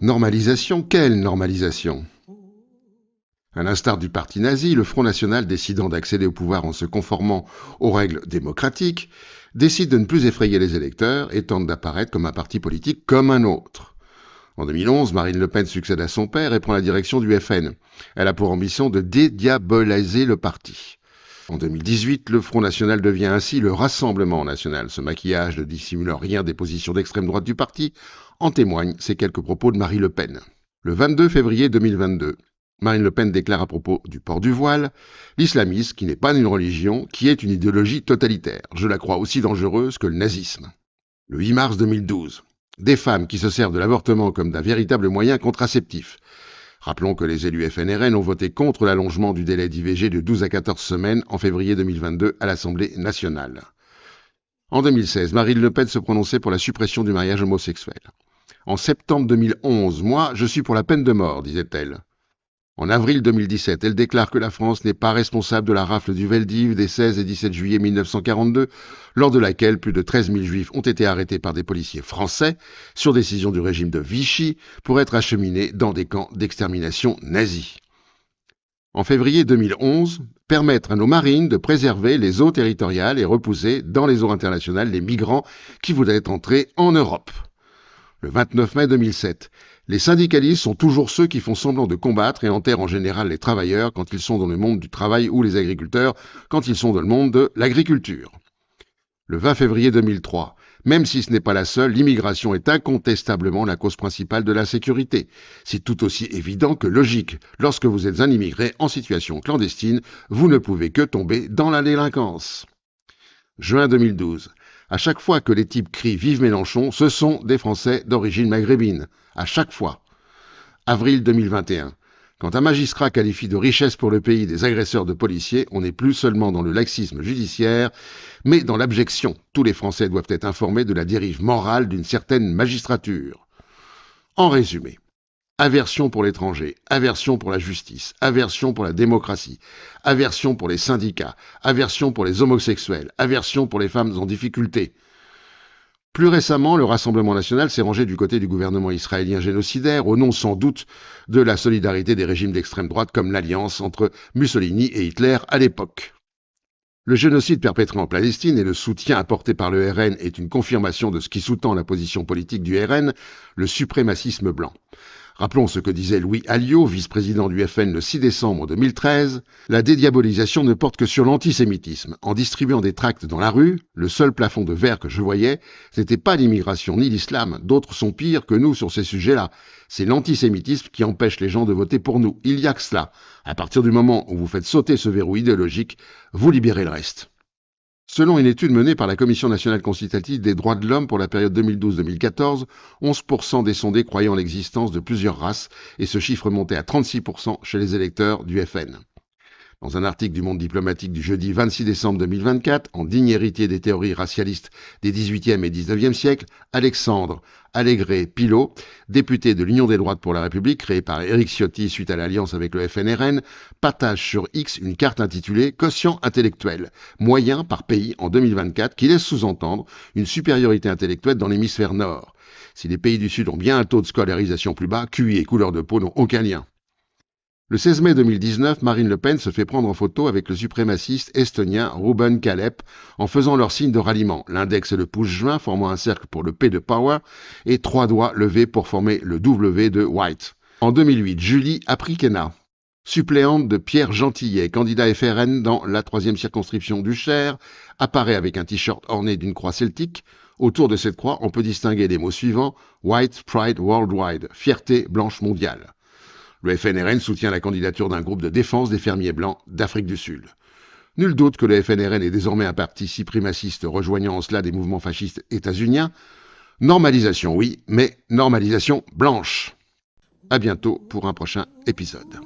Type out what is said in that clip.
Normalisation, quelle normalisation? À l'instar du parti nazi, le Front National, décidant d'accéder au pouvoir en se conformant aux règles démocratiques, décide de ne plus effrayer les électeurs et tente d'apparaître comme un parti politique comme un autre. En 2011, Marine Le Pen succède à son père et prend la direction du FN. Elle a pour ambition de dédiaboliser le parti. En 2018, le Front National devient ainsi le Rassemblement National. Ce maquillage ne dissimule rien des positions d'extrême droite du parti. En témoignent ces quelques propos de Marie Le Pen. Le 22 février 2022, Marine Le Pen déclare à propos du port du voile « L'islamisme, qui n'est pas une religion, qui est une idéologie totalitaire. Je la crois aussi dangereuse que le nazisme. » Le 8 mars 2012, des femmes qui se servent de l'avortement comme d'un véritable moyen contraceptif. Rappelons que les élus FNRN ont voté contre l'allongement du délai d'IVG de 12 à 14 semaines en février 2022 à l'Assemblée nationale. En 2016, Marine Le Pen se prononçait pour la suppression du mariage homosexuel. En septembre 2011, « Moi, je suis pour la peine de mort », disait-elle. En avril 2017, elle déclare que la France n'est pas responsable de la rafle du Veldiv des 16 et 17 juillet 1942, lors de laquelle plus de 13 000 juifs ont été arrêtés par des policiers français, sur décision du régime de Vichy, pour être acheminés dans des camps d'extermination nazis. En février 2011, permettre à nos marines de préserver les eaux territoriales et repousser dans les eaux internationales les migrants qui voudraient entrer en Europe. Le 29 mai 2007, les syndicalistes sont toujours ceux qui font semblant de combattre et enterrent en général les travailleurs quand ils sont dans le monde du travail ou les agriculteurs quand ils sont dans le monde de l'agriculture. Le 20 février 2003, même si ce n'est pas la seule, l'immigration est incontestablement la cause principale de l'insécurité. C'est tout aussi évident que logique. Lorsque vous êtes un immigré en situation clandestine, vous ne pouvez que tomber dans la délinquance. Juin 2012. À chaque fois que les types crient « Vive Mélenchon », ce sont des Français d'origine maghrébine. À chaque fois. Avril 2021. Quand un magistrat qualifie de richesse pour le pays des agresseurs de policiers, on n'est plus seulement dans le laxisme judiciaire, mais dans l'abjection. Tous les Français doivent être informés de la dérive morale d'une certaine magistrature. En résumé, aversion pour l'étranger, aversion pour la justice, aversion pour la démocratie, aversion pour les syndicats, aversion pour les homosexuels, aversion pour les femmes en difficulté. Plus récemment, le Rassemblement national s'est rangé du côté du gouvernement israélien génocidaire, au nom sans doute de la solidarité des régimes d'extrême droite comme l'alliance entre Mussolini et Hitler à l'époque. Le génocide perpétré en Palestine et le soutien apporté par le RN est une confirmation de ce qui sous-tend la position politique du RN, le suprémacisme blanc. Rappelons ce que disait Louis Alliot, vice-président du FN le 6 décembre 2013. La dédiabolisation ne porte que sur l'antisémitisme. En distribuant des tracts dans la rue, le seul plafond de verre que je voyais, ce n'était pas l'immigration ni l'islam. D'autres sont pires que nous sur ces sujets-là. C'est l'antisémitisme qui empêche les gens de voter pour nous. Il y a que cela. À partir du moment où vous faites sauter ce verrou idéologique, vous libérez le reste. Selon une étude menée par la Commission nationale consultative des droits de l'homme pour la période 2012-2014, 11% des sondés croyaient en l'existence de plusieurs races et ce chiffre montait à 36% chez les électeurs du FN. Dans un article du Monde diplomatique du jeudi 26 décembre 2024, en digne héritier des théories racialistes des XVIIIe et XIXe siècles, Alexandre Allègre-Pilot, député de l'Union des droites pour la République, créé par Éric Ciotti suite à l'alliance avec le FNRN, partage sur X une carte intitulée « Quotient intellectuel, moyen par pays en 2024 » qui laisse sous-entendre une supériorité intellectuelle dans l'hémisphère nord. Si les pays du Sud ont bien un taux de scolarisation plus bas, QI et couleur de peau n'ont aucun lien. Le 16 mai 2019, Marine Le Pen se fait prendre en photo avec le suprémaciste estonien Ruben Kaalep en faisant leur signe de ralliement, l'index et le pouce joint formant un cercle pour le P de Power et 3 doigts levés pour former le W de White. En 2008, Julie Aprikena, suppléante de Pierre Gentillet, candidat FRN dans la 3e circonscription du Cher, apparaît avec un t-shirt orné d'une croix celtique. Autour de cette croix, on peut distinguer les mots suivants « White Pride Worldwide », fierté blanche mondiale. Le FNRN soutient la candidature d'un groupe de défense des fermiers blancs d'Afrique du Sud. Nul doute que le FNRN est désormais un parti suprémaciste rejoignant en cela des mouvements fascistes états-uniens. Normalisation, oui, mais normalisation blanche. À bientôt pour un prochain épisode.